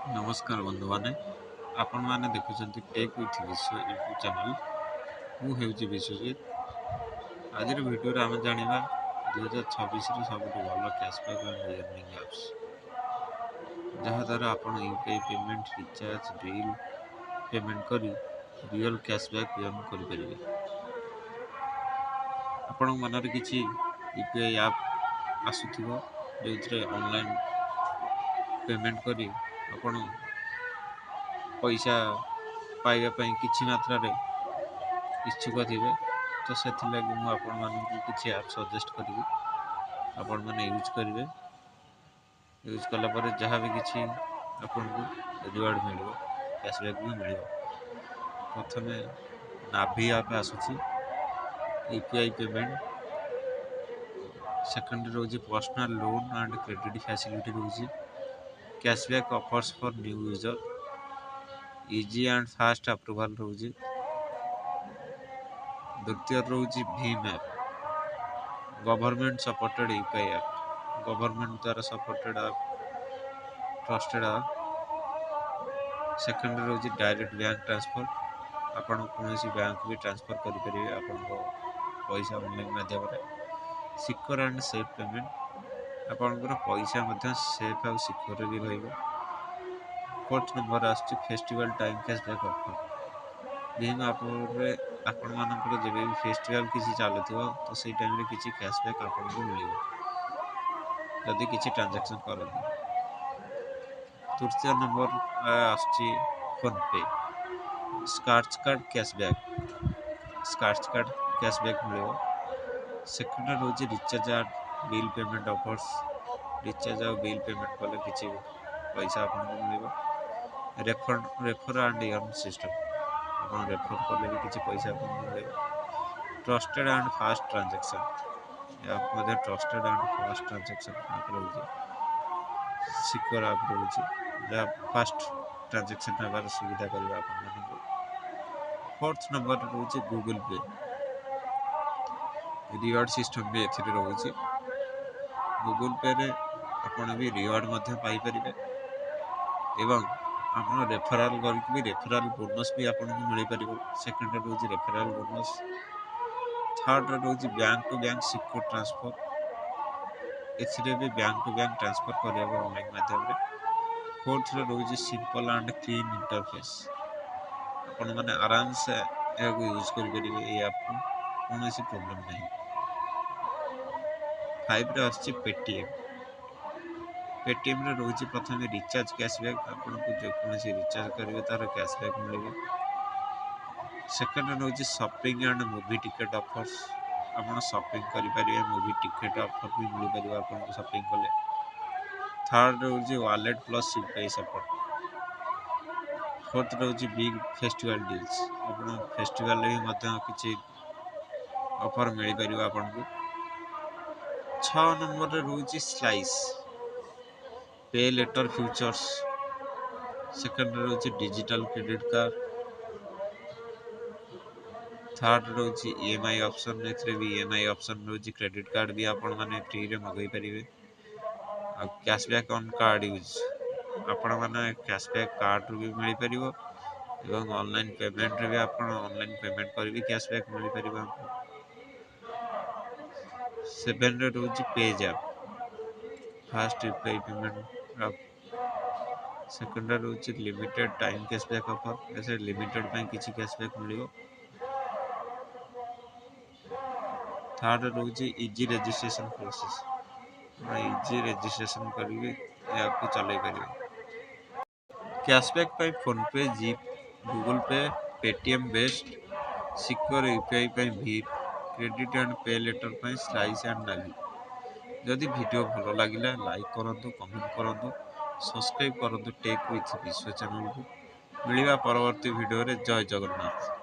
नमस्कार बंधु माने आपण माने देखुछंती टेक विथ विश्व यूट्यूब चैनल मु हेउची विश्वजीत। आज वीडियो रे हम जानिबा 2026 रो सबटु भलो कैशबैक एंड अर्निंग एप्स जहा द्वारा आपण UPI payment recharge bill payment करी रियल कैशबैक अर्न करि परिबे। आपण मनरे किछि यूपीआई ऐप आसुथिबो जोथरे ऑनलाइन पेमेंट करी आपण पैसा पाइबा पई किछि मात्रा रे इच्छुक थिबे तो सेथि लागि मु आपण मानकु किछि ऐप सजेस्ट करिवि आपण माने यूज करिवे। यूज कला परे जहा भी किछि आपण को रिवार्ड मिलिबो कैशबैक भी मिलिबो। प्रथमे नाभि ऐप आसुछि यूपीआई पेमेंट सेकंड रोजी personal loan and credit facility रोजी cashback offers for new user easy and fast approval रोजी। द्वितीय रोजी भीम app government supported UPI app government द्वारा supported app trusted app. Second रोजी डायरेक्ट बैंक ट्रांसफर आपण कोनोसी बैंक भी ट्रांसफर करि परिबे आपण को पैसा ऑनलाइन माध्यम रे। सिक्योर एंड सेफ पेमेंट आपण को पैसा मध्य सेफ और सिक्योर भी रहइबो। फोर्थ नंबर आछि festival time cashback offer Bhim app रे आपण मानकर जेबे भी फेस्टिवल किसी चालुथिबो तो सेई टाइम रे किछि कैशबैक आपण को मिलिबो जदि किछि ट्रांजैक्शन करथि। तृतीय नंबर आछि PhonePe scratch card cashback मिलिबो। सेकंड रोज recharge and bill payment offers recharge और बिल पेमेंट कले किछि पैसा आपण को मिलिबो। रेफर एंड अर्न सिस्टम आपण रेफर कले भी किछि पैसा आपण को मिलिबो। ट्रस्टेड एंड फास्ट ट्रांजैक्शन या मध्ये ट्रस्टेड एंड फास्ट ट्रांजैक्शन आप रहउछि सिक्योर आप रहउछि या फास्ट ट्रांजैक्शन हेबार सुविधा करबा आपण मानको। फोर्थ नंबर रहउछि गूगल पे रिवार्ड सिस्टम भी एथिरे रहउछि। गूगल पे रे आपण भी रिवार्ड मध्य पाई परिबे एवं आपण रेफरल करके भी रेफरल बोनस भी आपण को मिल परिबो। सेकंड रहउछि रेफरल बोनस। थर्ड रहउछि bank to bank secure transfer एथिरे भी बैंक टू बैंक ट्रांसफर करबो ऑनलाइन माध्यम रे। फोर्थ रहउछि सिंपल एंड क्लीन इंटरफेस आपण माने आराम से एगो यूज करि परिबे ए ऐप को कोनोसी प्रॉब्लम नहीं। 5 रे आछि पेटीएम रे रहउछि प्रथमे रिचार्ज कैशबैक आपण को जे कोनोसी रिचार्ज करिवे तार कैशबैक मिलिबो। सेकंड रहउछि shopping and movie ticket offers आपण शॉपिंग करि परिबे मूवी टिकट ऑफर भी मिल परिबो आपण को शॉपिंग कले। थर्ड रहउछि wallet plus UPI support. Fourth रहउछि बिग फेस्टिवल डील्स आपण फेस्टिवल रे मध्य किछि ऑफर मिल परिबो आपण को। 6 नंबर रे रहउछि Slice pay later features. Second रहउछि डिजिटल क्रेडिट कार्ड। थर्ड रहउछि ईएमआई ऑप्शन एथरे भी ईएमआई ऑप्शन रहउछि क्रेडिट कार्ड भी आपण माने फ्री रे मगै परिबे। आ कैशबैक ऑन कार्ड यूज आपण माने कैशबैक कार्ड भी मिल परिबो एवं ऑनलाइन पेमेंट रे भी आपण ऑनलाइन पेमेंट कर भी कैशबैक मिल परिबो। 7 रे रहउछि PayZapp fast UPI payment app. Second रहउछि लिमिटेड टाइम कैशबैक ऑफर ऐसे लिमिटेड पे किछि कैशबैक मिलिबो। थर्ड रहउछि easy registration process easy registration करिवे ऐप को चलै परिबे। कैशबैक पे फोन पे जी Google Pay Paytm best secure UPI पे भीम क्रेडिट एंड पे लेटर पे स्लाइस एंड नावी। जदि वीडियो भलो लागिला लाइक करंतु कमेंट करंतु सब्सक्राइब करंतु टेक विथ विश्व चैनल को। मिलिबा परवर्ती वीडियो रे जय जगन्नाथ।